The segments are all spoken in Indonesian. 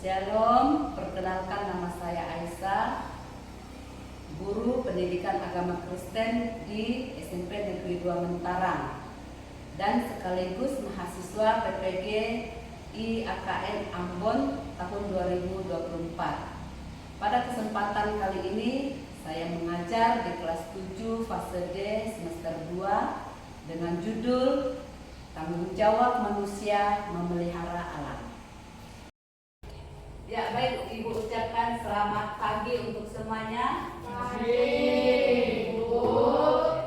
Shalom, perkenalkan nama saya Aisyah, guru pendidikan agama Kristen di SMP Negeri 2 Mentarang dan sekaligus mahasiswa PPG IAKN Ambon tahun 2024. Pada kesempatan kali ini saya mengajar di kelas 7 fase D semester 2 dengan judul Tanggung Jawab Manusia Memelihara Alam. Ya, baik, Ibu ucapkan selamat pagi untuk semuanya. Pagi, Ibu.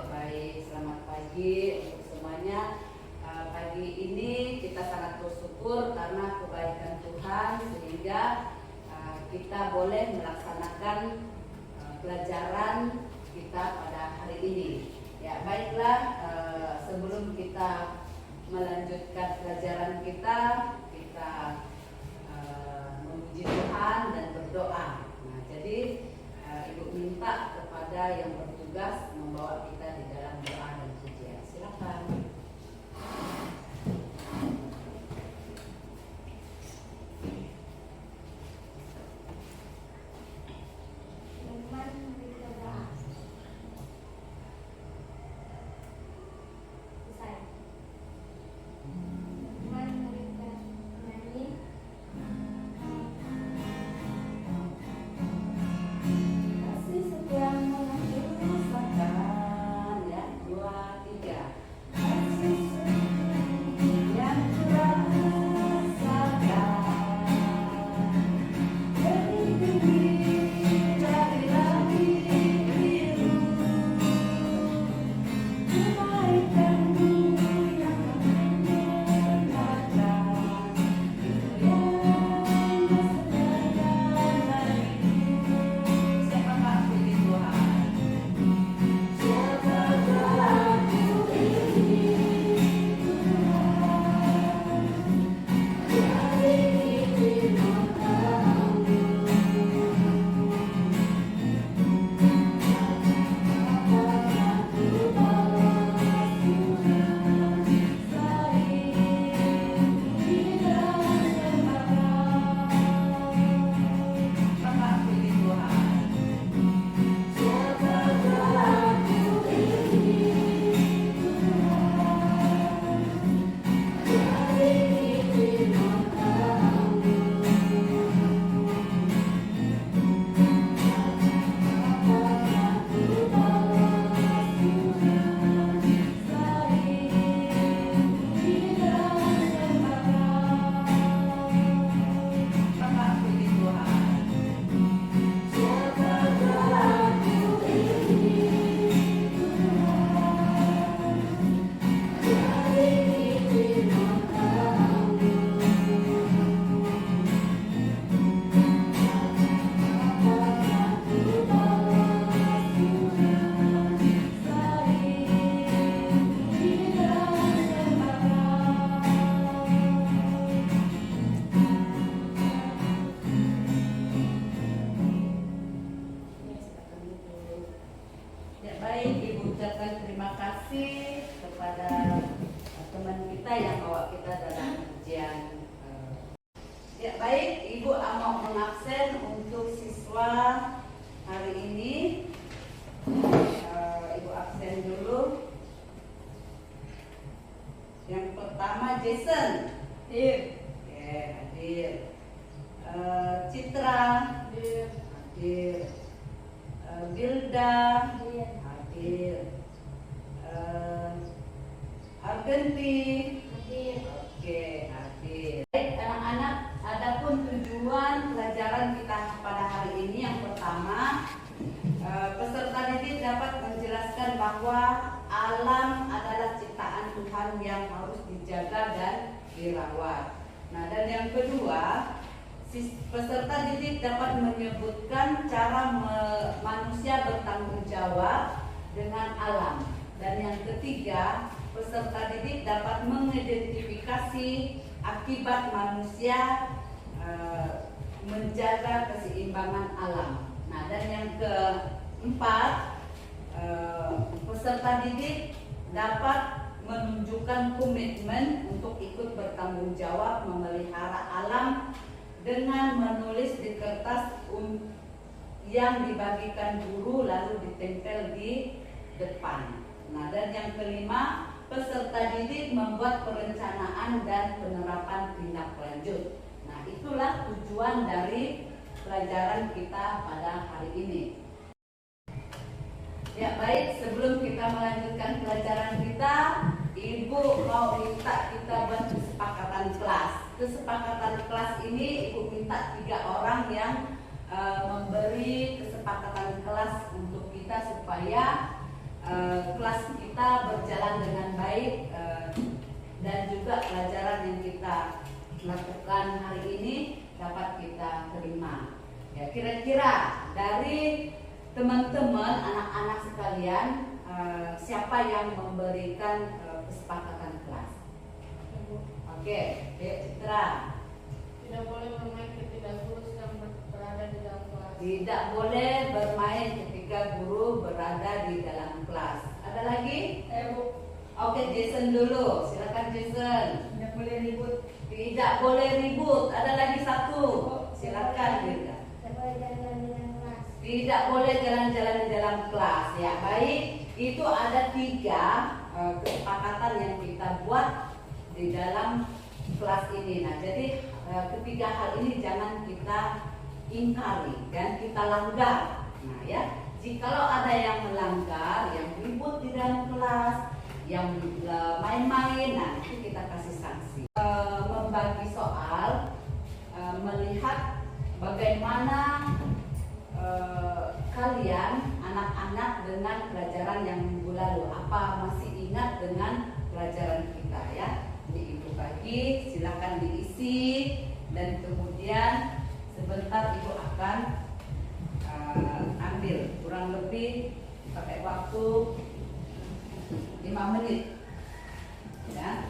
Baik, selamat pagi untuk semuanya. Pagi ini kita sangat bersyukur karena kebaikan Tuhan sehingga kita boleh melaksanakan pelajaran kita pada hari ini. Ya, baiklah, sebelum kita melanjutkan pelajaran kita memuji Tuhan dan berdoa. Nah, jadi Ibu minta kepada yang bertugas membawa kita di dalam doa dan pujian. Silakan. Terima kasih kepada teman kita yang bawa kita dalam ujian. Ya, baik, Ibu mau mengabsen untuk siswa hari ini. Ibu absen dulu. Yang pertama Jason. Hadir. Oke, hadir. Citra. Hadir. Hadir. Gilda. Hadir. Hadir. Argenti. Hadir. Oke, hadir. Baik, anak-anak, adapun tujuan pelajaran kita pada hari ini yang pertama, peserta didik dapat menjelaskan bahwa alam adalah ciptaan Tuhan yang harus dijaga dan dirawat. Nah, dan yang kedua, peserta didik dapat menyebutkan cara manusia bertanggung jawab dengan alam. Dan yang ketiga, peserta didik dapat mengidentifikasi akibat manusia menjaga keseimbangan alam. Nah, dan yang keempat, peserta didik dapat menunjukkan komitmen untuk ikut bertanggung jawab memelihara alam dengan menulis di kertas yang dibagikan guru lalu ditempel di depan. Nah, dan yang kelima, peserta didik membuat perencanaan dan penerapan tindak lanjut. Nah, itulah tujuan dari pelajaran kita pada hari ini. Ya baik, sebelum kita melanjutkan pelajaran kita, Ibu mau minta kita buat kesepakatan kelas. Kesepakatan kelas ini Ibu minta 3 orang yang memberi kesepakatan kelas untuk kita supaya kelas kita berjalan dengan baik dan juga pelajaran yang kita lakukan hari ini dapat kita terima. Ya, kira-kira dari teman-teman, anak-anak sekalian, siapa yang memberikan kesepakatan kelas? Oke, Citra. Tidak boleh bermain ketika guru sedang berada di dalam kelas. Tidak boleh bermain ketika guru berada di dalam kelas. Ada lagi? Bu. Oke, Jason dulu. Silakan Jason. Tidak boleh ribut. Tidak boleh ribut. Ada lagi satu. Silakan Linda. Tidak boleh jalan-jalan di dalam kelas. Ya baik, itu ada 3 kesepakatan yang kita buat di dalam kelas ini. Nah, jadi ketiga hal ini jangan kita ingkari dan kita langgar. Nah ya, jikalau ada yang melanggar, yang ribut di dalam kelas, yang main-main, nah itu kita kasih sanksi. Membagi soal, melihat bagaimana kalian anak-anak dengan pelajaran yang minggu lalu, apa masih ingat dengan pelajaran kita ya? Ini Ibu bagi, silakan diisi dan kemudian sebentar Ibu akan ambil kurang lebih pakai waktu 5 menit ya.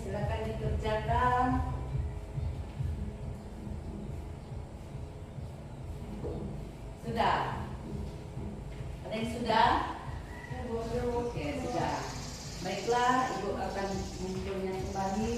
Silakan dikerjakan. Sudah? Ada yang sudah? Oke, sudah. Baiklah, Ibu akan munculnya kembali.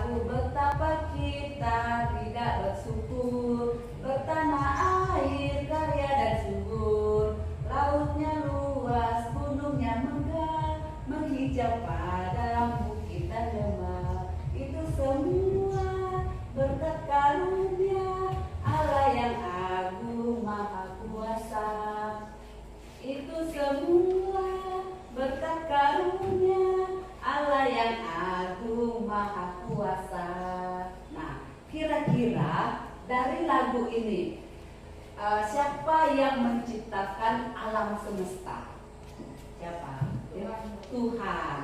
Betapa kita tidak bersyukur, bertanah air karya dan subur, lautnya luas, gunungnya megah, menghijau padang, bukit dan lembah. Itu semua berkat karunia Allah yang agung maha kuasa. Itu semua berkat karunia Allah yang agung maha kuasa. Nah, kira-kira dari lagu ini siapa yang menciptakan alam semesta? Siapa? Tuhan.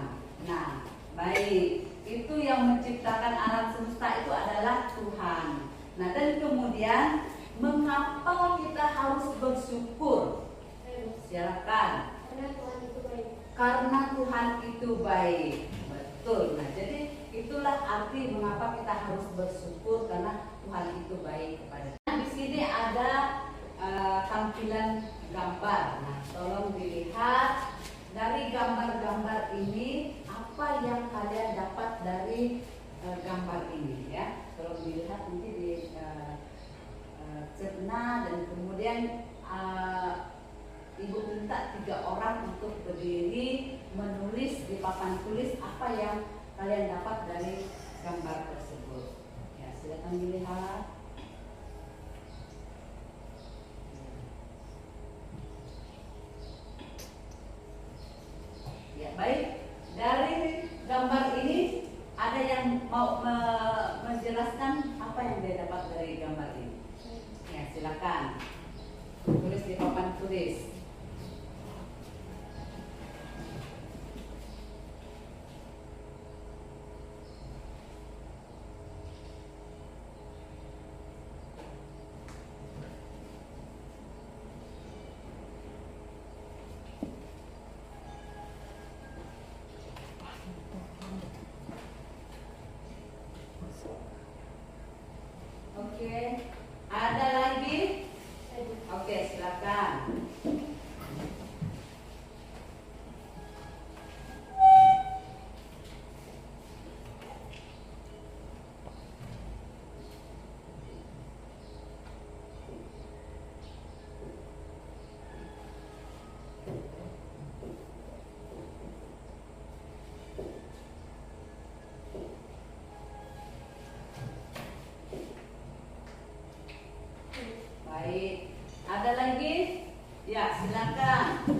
Nah, baik. Itu yang menciptakan alam semesta itu adalah Tuhan. Nah, dan kemudian mengapa kita harus bersyukur? Silakan. Karena Tuhan itu baik. Betul. Nah, jadi itulah arti mengapa kita harus bersyukur karena Tuhan itu baik kepada kita. Nah, di sini ada tampilan gambar. Nah, tolong dilihat dari gambar-gambar ini apa yang kalian dapat dari gambar ini ya. Tolong dilihat nanti di cerna dan kemudian Ibu minta 3 orang untuk berdiri menulis di papan tulis apa yang kalian dapat dari gambar tersebut. Ya, silakan dilihat. Ya, baik. Dari gambar ini ada yang mau menjelaskan apa yang dia dapat dari gambar ini? Ya, silakan. Tulis di papan tulis. Ada lagi? Ya, silakan.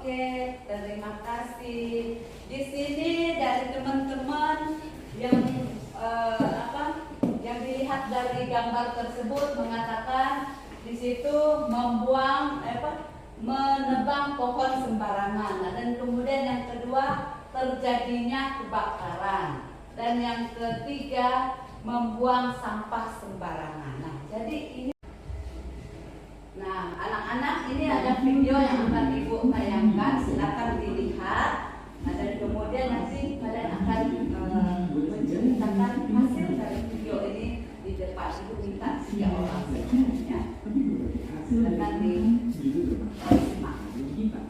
Oke, terima kasih. Di sini dari teman-teman yang yang dilihat dari gambar tersebut mengatakan di situ menebang pohon sembarangan. Nah, dan kemudian yang kedua terjadinya kebakaran. Dan yang ketiga membuang sampah sembarangan. Nah, jadi ini. Nah, anak-anak, ini ada video yang akan Ibu tayangkan, silakan dilihat. Nah, dan kemudian nanti kalian akan menceritakan hasil dari video ini di depan. Ibu minta 3 orang ya. Silakan disimak.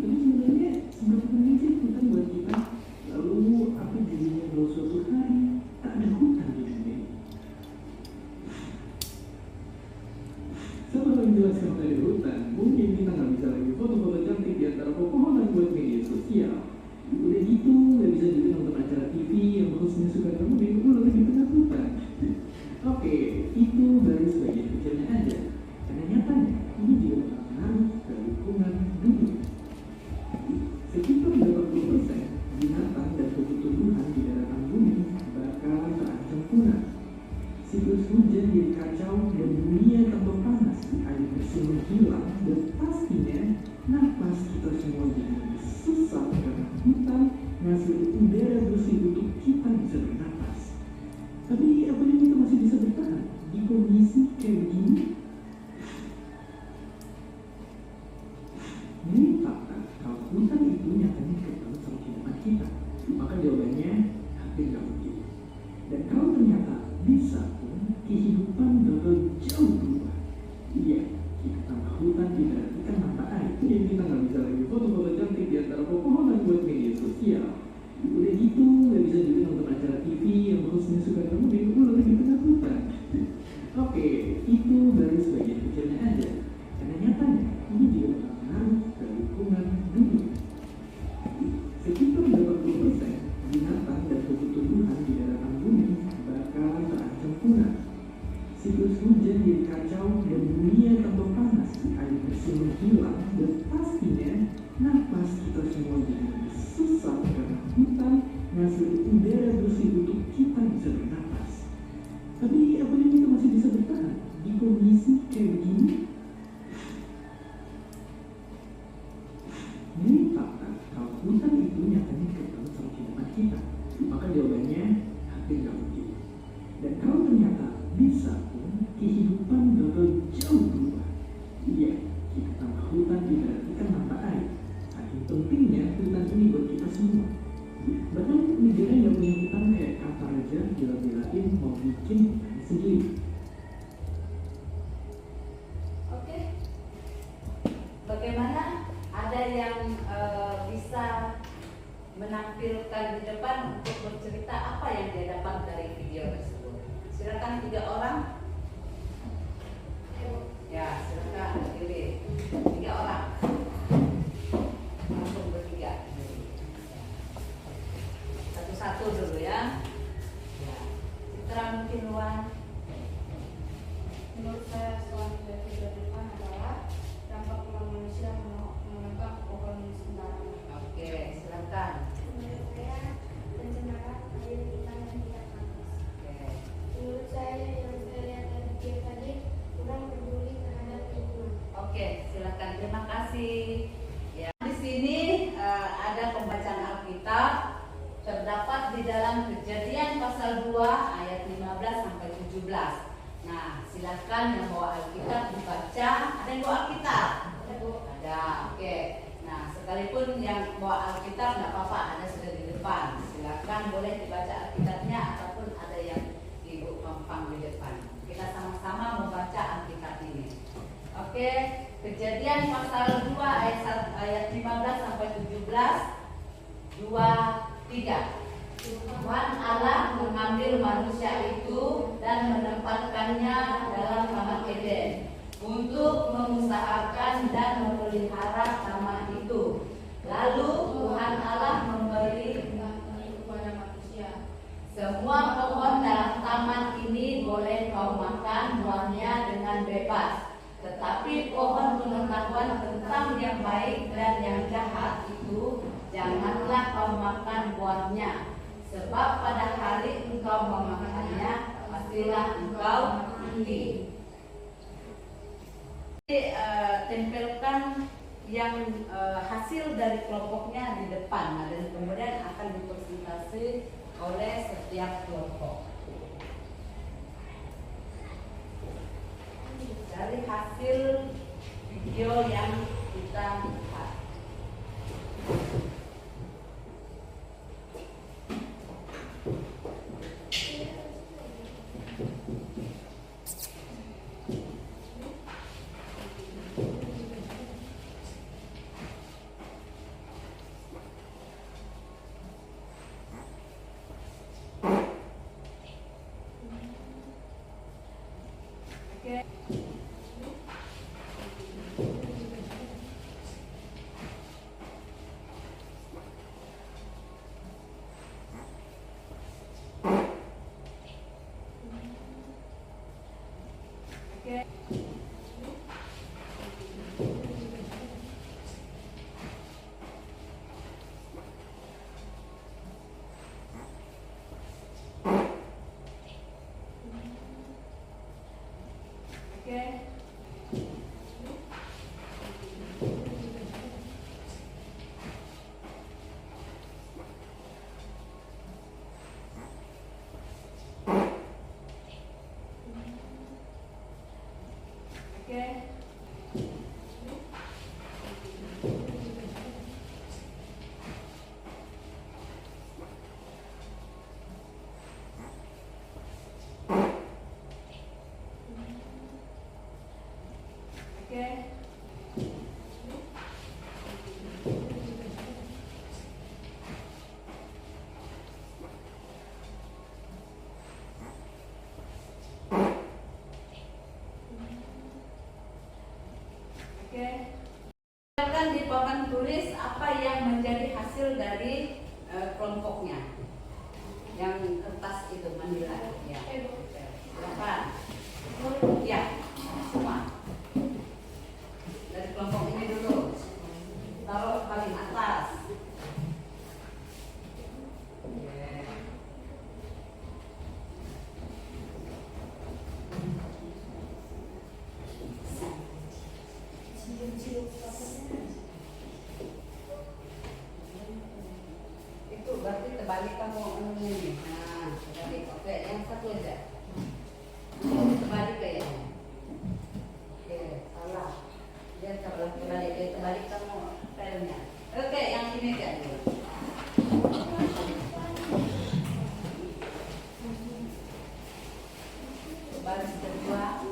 Jadi sebenarnya seberapa penting sih hutan buat kita? Lalu apa jadinya kalau suatu hari tak ada hutan di dunia ini? Setelah menjelaskan tentang hutan, mungkin kita nggak bisa lagi foto-foto cantik di antara pepohonan buat media sosial. Udah gitu, nggak bisa juga nonton acara TV yang hostnya suka kamu di pulau di tengah hutan. Oke, itu baru sebagian kecilnya aja. Karena nyatanya, ini juga berpengaruh ke lingkungan dunia. Sekitar 80% binatang dan tumbuhan di daratan bumi bakal terancam punah. Siklus hujan jadi kacau dan dunia tambah panas, air bersih menghilang, dan pastinya napas kita semua jadi susah karena hutan ngasih udara bersih untuk kita bisa bernapas. Tapi apakah kita masih bisa bertahan di kondisi kayak begini? Ini fakta kalau hutan itu nyatanya terkait sama kehidupan kita. Maka jawabannya hampir gak mungkin. Dan kalau ternyata bisa pun, kehidupan bakal jauh berubah. Iya, kita tambah hutan tidak ikan mata air. Jadi kita nggak bisa lagi foto-foto cantik di antara pepohonan buat media sosial. Udah gitu, nggak bisa juga nonton acara TV yang hostnya suka kamu di pulau di tengah hutan. Oke, itu baru sebagian kecilnya aja. Karena nyatanya, ini juga berpengaruh ke lingkungan dunia. Sekitar 80% binatang dan tumbuhan di daratan bumi bakal terancam punah. Siklus hujan jadi kacau dan dunia tambah panas, air bersih menghilang, dan pastinya napas kita semua jadi susah karena hutan ngasih udara bersih untuk kita bisa bernapas. Tapi apakah kita masih bisa bertahan di kondisi kayak begini? Ini fakta kalau hutan itu nyatanya terkait sama kehidupan kita. Maka jawabannya hampir gak mungkin. Dan kalau ternyata bisa pun, kehidupan bakal jauh berubah. Iya, kita tambah hutan tidak ikan mata air. Saking pentingnya hutan ini buat kita semua. Bahkan negara yang punya hutan kayak Qatar aja bela-belain mau bikin hutan sendiri. Oke. Bagaimana? Ada yang bisa menampilkan di depan untuk bercerita apa yang dia dapat dari video tersebut. Silakan 3 orang. Ya, silakan pilih 3 orang. Langsung bertiga. Satu-satu dulu ya. Ya. Citra mungkin Luan. Menurut saya selanjutnya video depan adalah dampak manusia menebang pohon sembarangan. Oke, silakan. Menurut saya pencemaran air kita yang tidak pantas. Oke. Menurut saya yang saya lihat dari video tadi kurang peduli terhadap lingkungan. Oke, silakan. Terima kasih. Ya, di sini ada pembacaan Alkitab terdapat di dalam Kejadian pasal 2 ayat 15 sampai 17. Nah, silakan yang bawa Alkitab dibaca. Ada yang bawa Alkitab? Ada. Oke. Nah, sekalipun yang bawa Alkitab nggak apa-apa, ada sudah di depan. Silakan boleh dibaca Alkitabnya ataupun ada yang Ibu pampang di depan. Kita sama-sama membaca Alkitab ini. Oke. Kejadian pasal 2 ayat 15 sampai 17. 2:3. Tuhan Allah mengambil manusia itu dan menempatkannya dalam taman Eden untuk mengusahakan dan memelihara taman itu. Lalu Tuhan Allah memberi kepada manusia. semua pohon dalam taman ini boleh kau makan buahnya dengan bebas. Tetapi pohon pengetahuan tentang yang baik dan yang jahat itu janganlah kau makan buahnya. Sebab pada hari engkau memakannya, pastilah engkau mati. Jadi, tempelkan yang hasil dari kelompoknya di depan, dan kemudian akan dipresentasi oleh setiap kelompok. Dari hasil video yang kita lihat. Silakan di papan tulis apa yang menjadi hasil dari kelompoknya. Yang kertas itu manila. Ya. Silakan. Ya, semua. Dari kelompok ini dulu. Taruh paling atas. Itu berarti terbalik kamu ini. Nah, terbalik. Oke, yang satu aja. Terbalik kayaknya. Oke, salah. Dia terbalik. Terbalik kamu filenya. Oke, yang ini aja dulu. Baris kedua.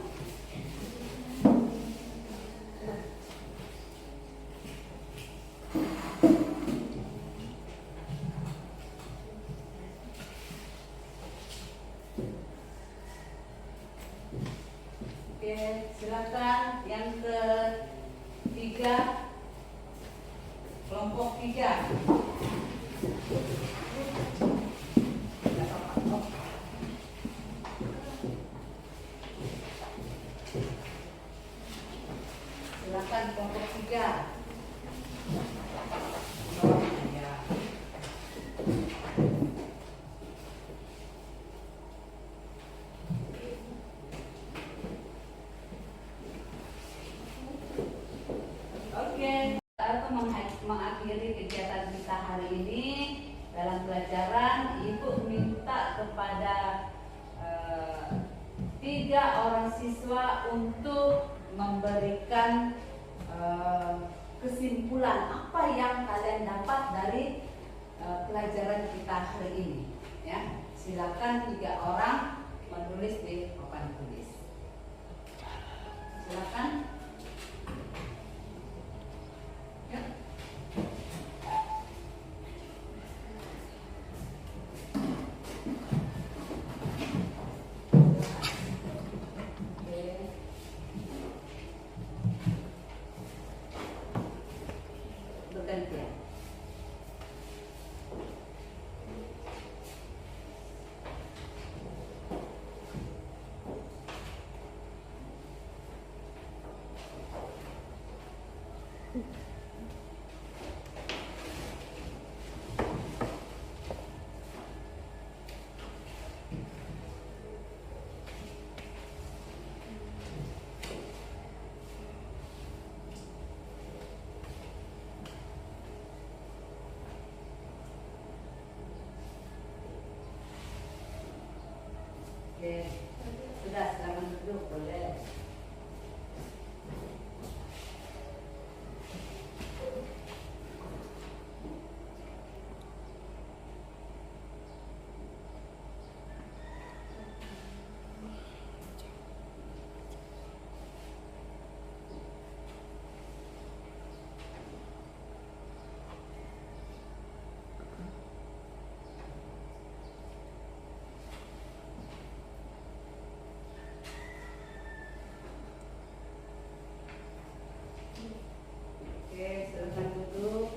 Oke, silakan yang ketiga, kelompok 3. Silakan kelompok 3. Ya. Oke, kita mengakhiri kegiatan kita hari ini. Dalam pelajaran, Ibu minta kepada 3 orang siswa untuk memberikan kesimpulan apa yang kalian dapat dari pelajaran kita hari ini. Ya, silakan 3 orang menulis di papan tulis. Silakan. Oke, sudah silakan duduk boleh. Oke, silakan duduk.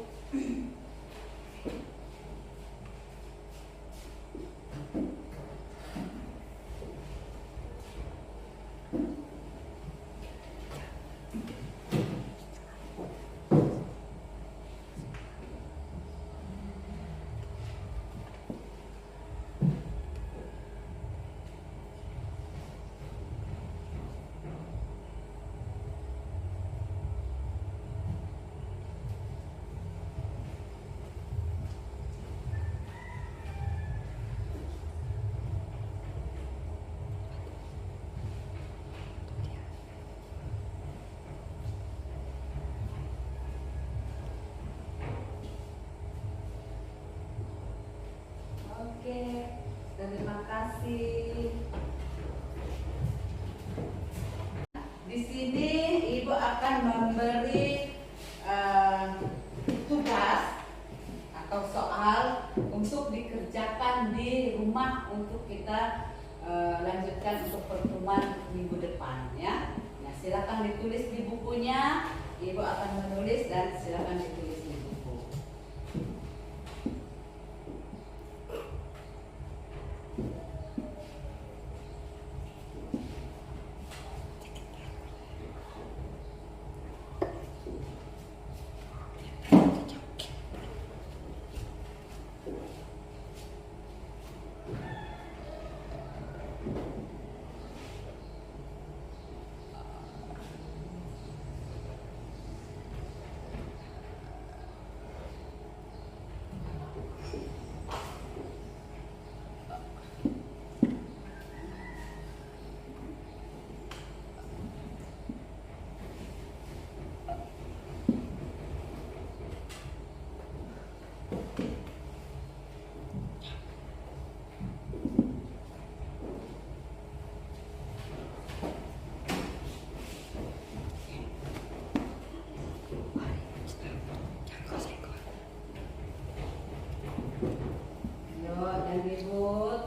Oke, terima kasih. Di sini Ibu akan memberi tugas atau soal untuk dikerjakan di rumah untuk kita lanjutkan untuk pertemuan minggu depan ya. Nah, silakan ditulis di bukunya. Ibu akan menulis dan silakan ditulis di buku. Yuk, dan ribut.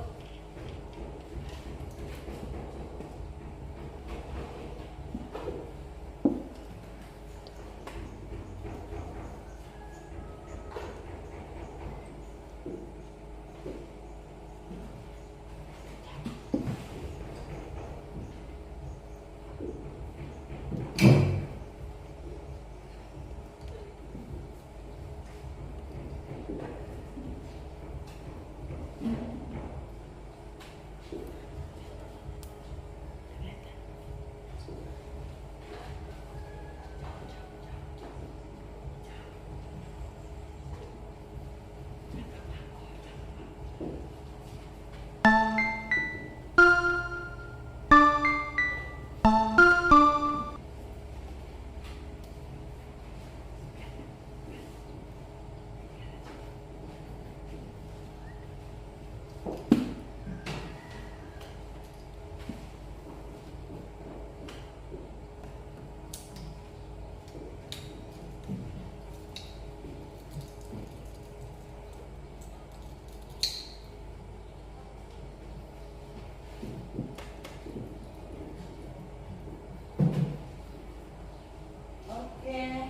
Oke.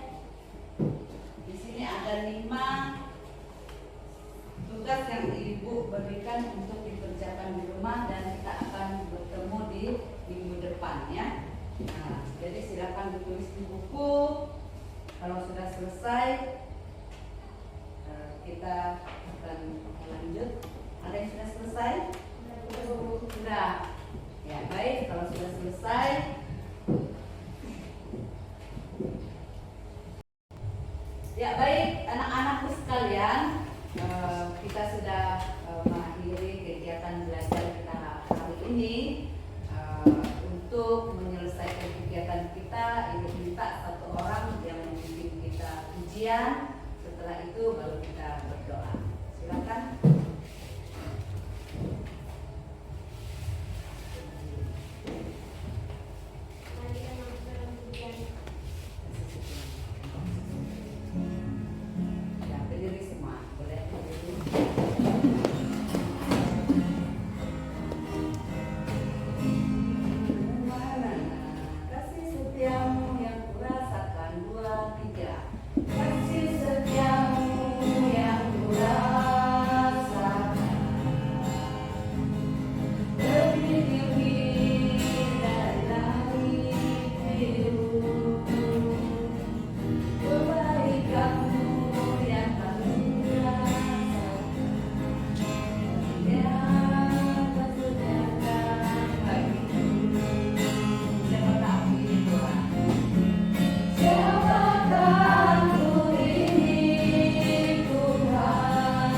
Di sini ada 5 tugas yang Ibu berikan untuk dikerjakan di rumah dan kita akan bertemu di minggu depan ya. Nah, jadi silakan ditulis di buku kalau sudah selesai kita akan lanjut. Ada yang sudah selesai? Sudah. Ya, baik, kalau sudah selesai ya baik anak-anakku sekalian, kita sudah mengakhiri kegiatan belajar kita hari ini. Untuk menyelesaikan kegiatan kita, ibu minta satu orang yang memimpin kita ujian. Setelah itu baru kita berdoa. Silakan. Mari kita masuk dalam ujian. Ya, berdiri semua. Boleh berdiri. Mana kasih setiamu yang kurasakan, 2, 3. Kasih setiamu yang kurasakan, lebih tinggi dari langit biru. Kebaikanmu yang tak merasakan, yang tersediakan bagiku. Siapa tak pilih Tuhan? Siapakah ku ini Tuhan,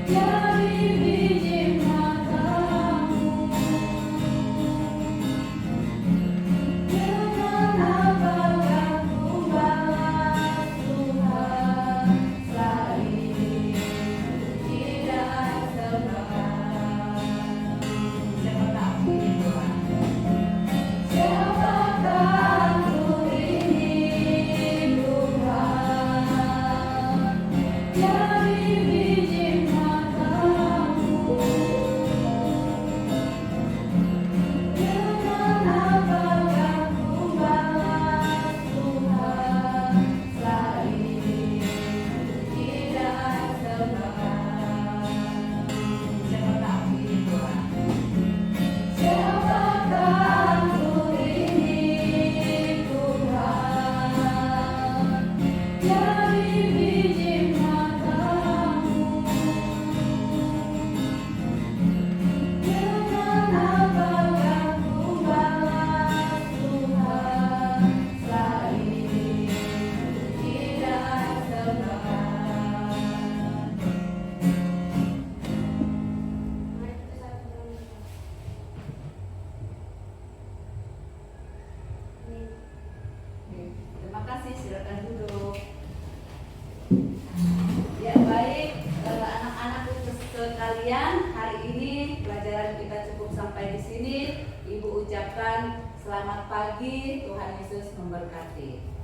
jadi biji matamu. Dengan apakah ku balas Tuhan, selain puji dan sembah. Siapa tak pilih Tuhan? Siapakah ku ini Tuhan, jadi biji matamu. Dengan apakah ku balas Tuhan, selain puji dan sembah. Siapa tak pilih Tuhan? Siapakah ku ini Tuhan, jadi biji matamu. Dengan apakah ku balas Tuhan, selain puji dan sembah. Mari kita satu dalam doa. Amin. Terima kasih, silakan duduk. Ya baik, anak-anakku sekalian, hari ini pelajaran kita cukup sampai di sini. Ibu ucapkan selamat pagi, Tuhan Yesus memberkati.